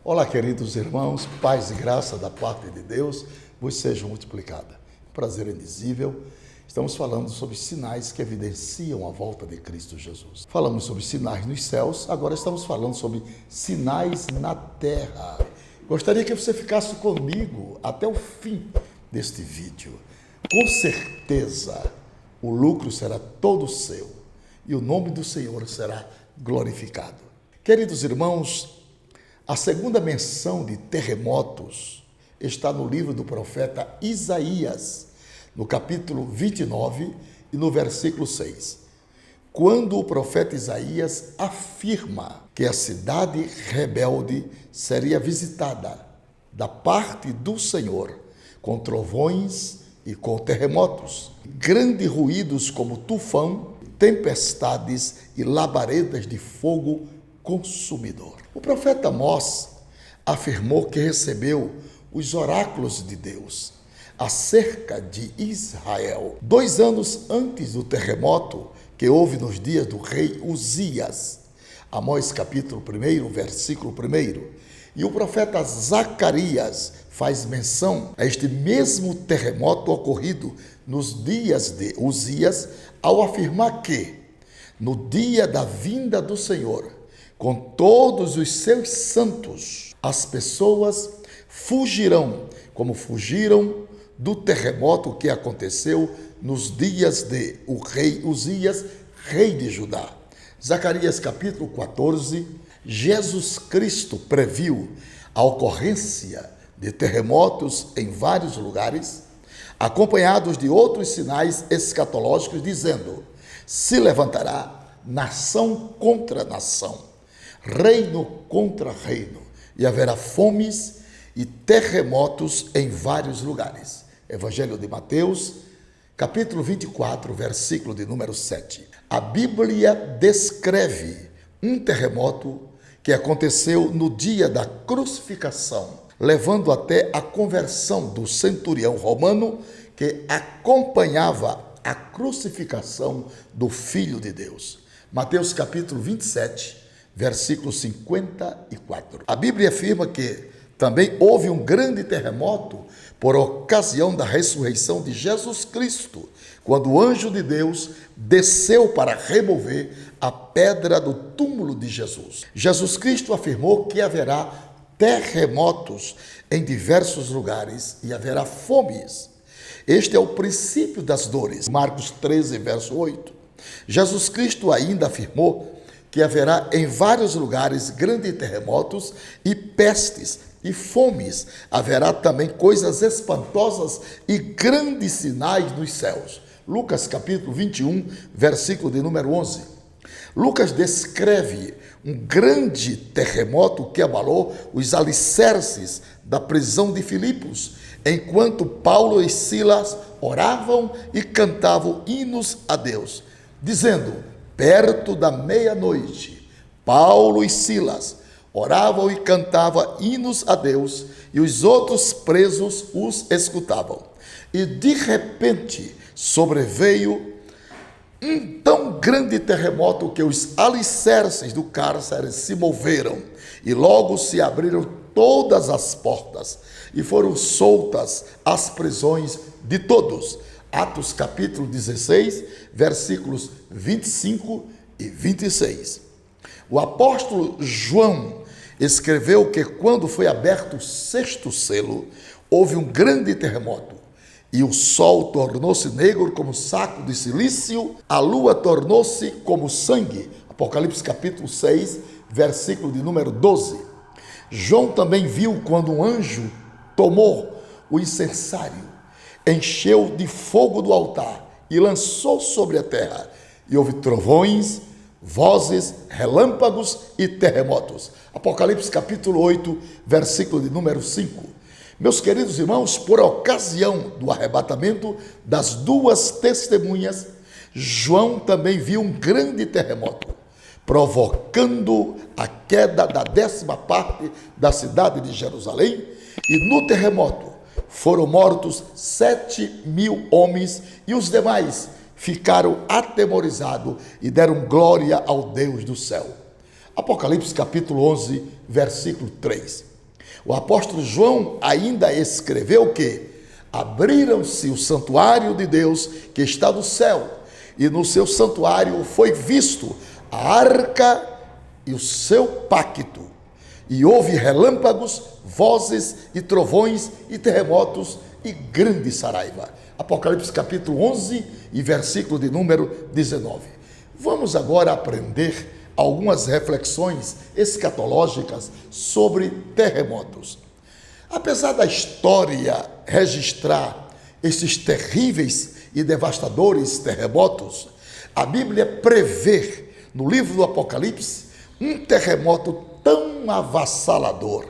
Olá, queridos irmãos, paz e graça da parte de Deus vos sejam multiplicada. Prazer indizível. Estamos falando sobre sinais que evidenciam a volta de Cristo Jesus. Falamos sobre sinais nos céus, agora estamos falando sobre sinais na terra. Gostaria que você ficasse comigo até o fim deste vídeo. Com certeza, o lucro será todo seu e o nome do Senhor será glorificado. Queridos irmãos, a segunda menção de terremotos está no livro do profeta Isaías, no capítulo 29 e no versículo 6. Quando o profeta Isaías afirma que a cidade rebelde seria visitada da parte do Senhor com trovões e com terremotos, grandes ruídos como tufão, tempestades e labaredas de fogo consumidor. O profeta Amós afirmou que recebeu os oráculos de Deus acerca de Israel 2 anos antes do terremoto que houve nos dias do rei Uzias. Amós capítulo 1, versículo 1. E o profeta Zacarias faz menção a este mesmo terremoto ocorrido nos dias de Uzias, ao afirmar que, no dia da vinda do Senhor, com todos os seus santos, as pessoas fugirão, como fugiram do terremoto que aconteceu nos dias de o rei Uzias, rei de Judá. Zacarias capítulo 14, Jesus Cristo previu a ocorrência de terremotos em vários lugares, acompanhados de outros sinais escatológicos, dizendo: se levantará nação contra nação, reino contra reino, e haverá fomes e terremotos em vários lugares. Evangelho de Mateus, capítulo 24, versículo de número 7. A Bíblia descreve um terremoto que aconteceu no dia da crucificação, levando até a conversão do centurião romano que acompanhava a crucificação do Filho de Deus. Mateus capítulo 27, versículo 54. A Bíblia afirma que também houve um grande terremoto por ocasião da ressurreição de Jesus Cristo, quando o anjo de Deus desceu para remover a pedra do túmulo de Jesus. Jesus Cristo afirmou que haverá terremotos em diversos lugares e haverá fomes. Este é o princípio das dores. Marcos 13, verso 8. Jesus Cristo ainda afirmou que haverá em vários lugares grandes terremotos e pestes e fomes. Haverá também coisas espantosas e grandes sinais nos céus. Lucas capítulo 21, versículo de número 11. Lucas descreve um grande terremoto que abalou os alicerces da prisão de Filipos, enquanto Paulo e Silas oravam e cantavam hinos a Deus, dizendo: perto da meia-noite, Paulo e Silas oravam e cantavam hinos a Deus, e os outros presos os escutavam. E de repente sobreveio um tão grande terremoto que os alicerces do cárcere se moveram, e logo se abriram todas as portas, e foram soltas as prisões de todos. Atos capítulo 16, versículos 25 e 26. O apóstolo João escreveu que quando foi aberto o 6º selo, houve um grande terremoto, e o sol tornou-se negro como saco de silício, a lua tornou-se como sangue. Apocalipse capítulo 6, versículo de número 12. João também viu quando um anjo tomou o incensário, encheu de fogo do altar e lançou sobre a terra, e houve trovões, vozes, relâmpagos e terremotos. Apocalipse capítulo 8, versículo de número 5. Meus queridos irmãos, por ocasião do arrebatamento das 2 testemunhas, João também viu um grande terremoto, provocando a queda da 10ª parte da cidade de Jerusalém, e no terremoto foram mortos 7.000 homens, e os demais ficaram atemorizados e deram glória ao Deus do céu. Apocalipse capítulo 11, versículo 3. O apóstolo João ainda escreveu que abriram-se o santuário de Deus que está no céu, e no seu santuário foi visto a arca e o seu pacto, e houve relâmpagos, vozes e trovões e terremotos e grande saraiva. Apocalipse capítulo 11 e versículo de número 19. Vamos agora aprender algumas reflexões escatológicas sobre terremotos. Apesar da história registrar esses terríveis e devastadores terremotos, a Bíblia prevê no livro do Apocalipse um terremoto tão avassalador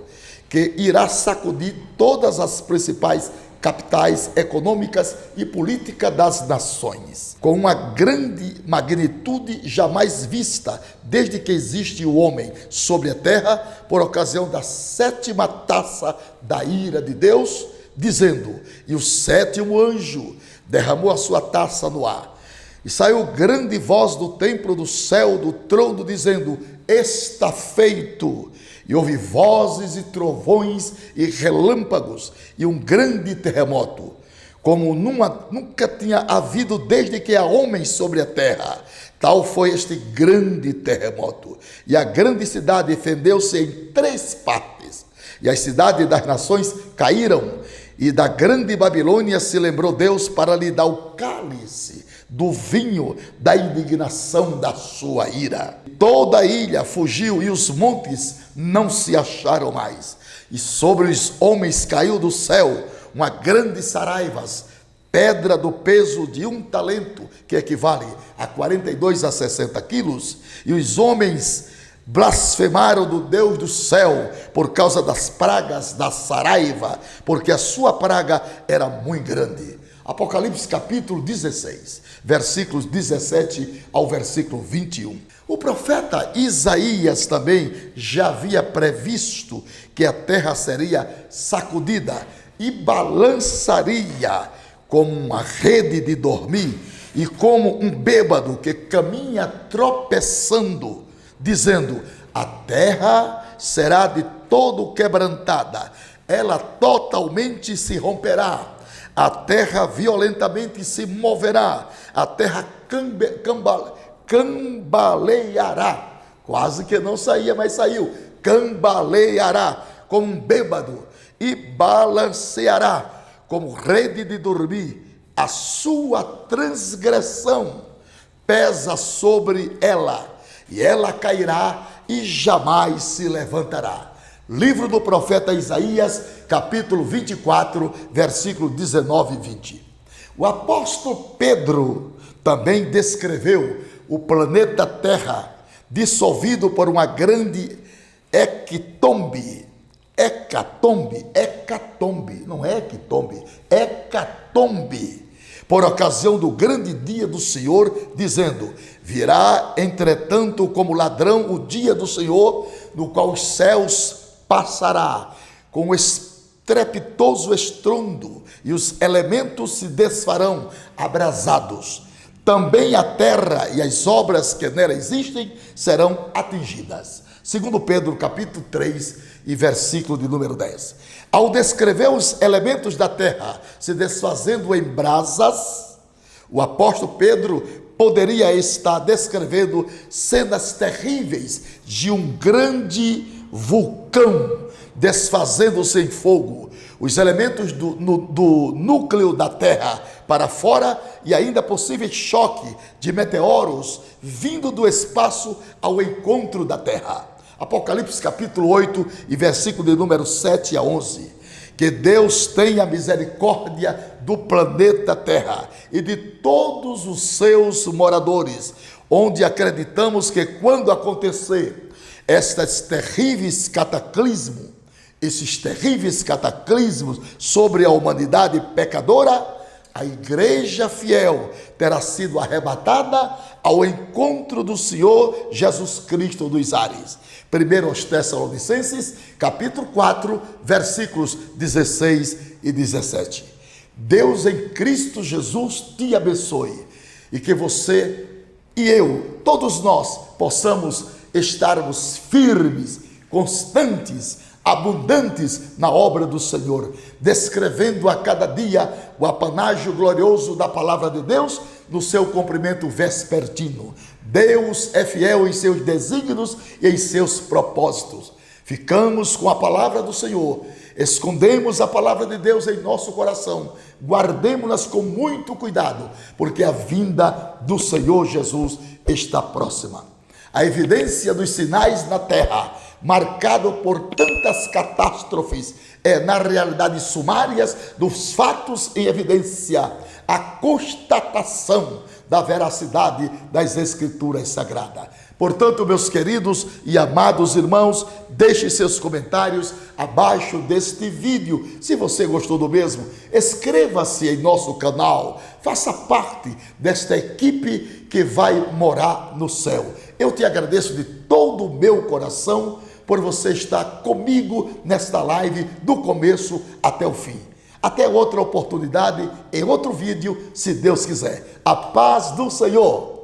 que irá sacudir todas as principais capitais econômicas e políticas das nações, com uma grande magnitude jamais vista desde que existe o homem sobre a terra, por ocasião da 7ª taça da ira de Deus, dizendo: e o 7º anjo derramou a sua taça no ar, e saiu grande voz do templo do céu, do trono, dizendo: está feito. E houve vozes e trovões e relâmpagos e um grande terremoto, como nunca tinha havido desde que há homens sobre a terra. Tal foi este grande terremoto. E a grande cidade fendeu-se em 3 partes, e as cidades das nações caíram, e da grande Babilônia se lembrou Deus para lhe dar o cálice do vinho da indignação da sua ira. Toda a ilha fugiu e os montes não se acharam mais. E sobre os homens caiu do céu uma grande saraivas, pedra do peso de 1 talento, que equivale a 42 a 60 quilos. E os homens blasfemaram do Deus do céu por causa das pragas da saraiva, porque a sua praga era muito grande. Apocalipse capítulo 16, versículos 17 ao versículo 21. O profeta Isaías também já havia previsto que a terra seria sacudida e balançaria como uma rede de dormir e como um bêbado que caminha tropeçando, dizendo: a terra será de todo quebrantada, ela totalmente se romperá, a terra violentamente se moverá, a terra cambaleará. Quase que não saía, mas saiu. Cambaleará como um bêbado e balanceará como rede de dormir. A sua transgressão pesa sobre ela, e ela cairá e jamais se levantará. Livro do profeta Isaías, capítulo 24, versículo 19 e 20. O apóstolo Pedro também descreveu o planeta Terra dissolvido por uma grande hecatombe, não é hecatombe, hecatombe, por ocasião do grande dia do Senhor, dizendo: virá, entretanto, como ladrão o dia do Senhor, no qual os céus passará com estrepitoso estrondo, e os elementos se desfarão abrasados. Também a terra e as obras que nela existem serão atingidas. Segundo Pedro, capítulo 3 e versículo de número 10. Ao descrever os elementos da terra se desfazendo em brasas, o apóstolo Pedro poderia estar descrevendo cenas terríveis de um grande vulcão desfazendo-se em fogo, os elementos do núcleo da terra para fora, e ainda possível choque de meteoros vindo do espaço ao encontro da terra. Apocalipse capítulo 8 e versículo de número 7 a 11. Que Deus tenha misericórdia do planeta Terra e de todos os seus moradores, onde acreditamos que quando acontecer esses terríveis cataclismos sobre a humanidade pecadora, a igreja fiel terá sido arrebatada ao encontro do Senhor Jesus Cristo dos ares. 1 aos Tessalonicenses, capítulo 4, versículos 16 e 17. Deus em Cristo Jesus te abençoe, e que você e eu, todos nós, possamos estarmos firmes, constantes, abundantes na obra do Senhor, descrevendo a cada dia o apanágio glorioso da palavra de Deus no seu cumprimento vespertino. Deus é fiel em seus desígnios e em seus propósitos. Ficamos com a palavra do Senhor, escondemos a palavra de Deus em nosso coração, guardemos-nas com muito cuidado, porque a vinda do Senhor Jesus está próxima. A evidência dos sinais na terra, marcado por tantas catástrofes, é na realidade sumárias dos fatos em evidência, a constatação da veracidade das Escrituras Sagradas. Portanto, meus queridos e amados irmãos, deixe seus comentários abaixo deste vídeo. Se você gostou do mesmo, inscreva-se em nosso canal, faça parte desta equipe que vai morar no céu. Eu te agradeço de todo o meu coração por você estar comigo nesta live do começo até o fim. Até outra oportunidade, em outro vídeo, se Deus quiser. A paz do Senhor.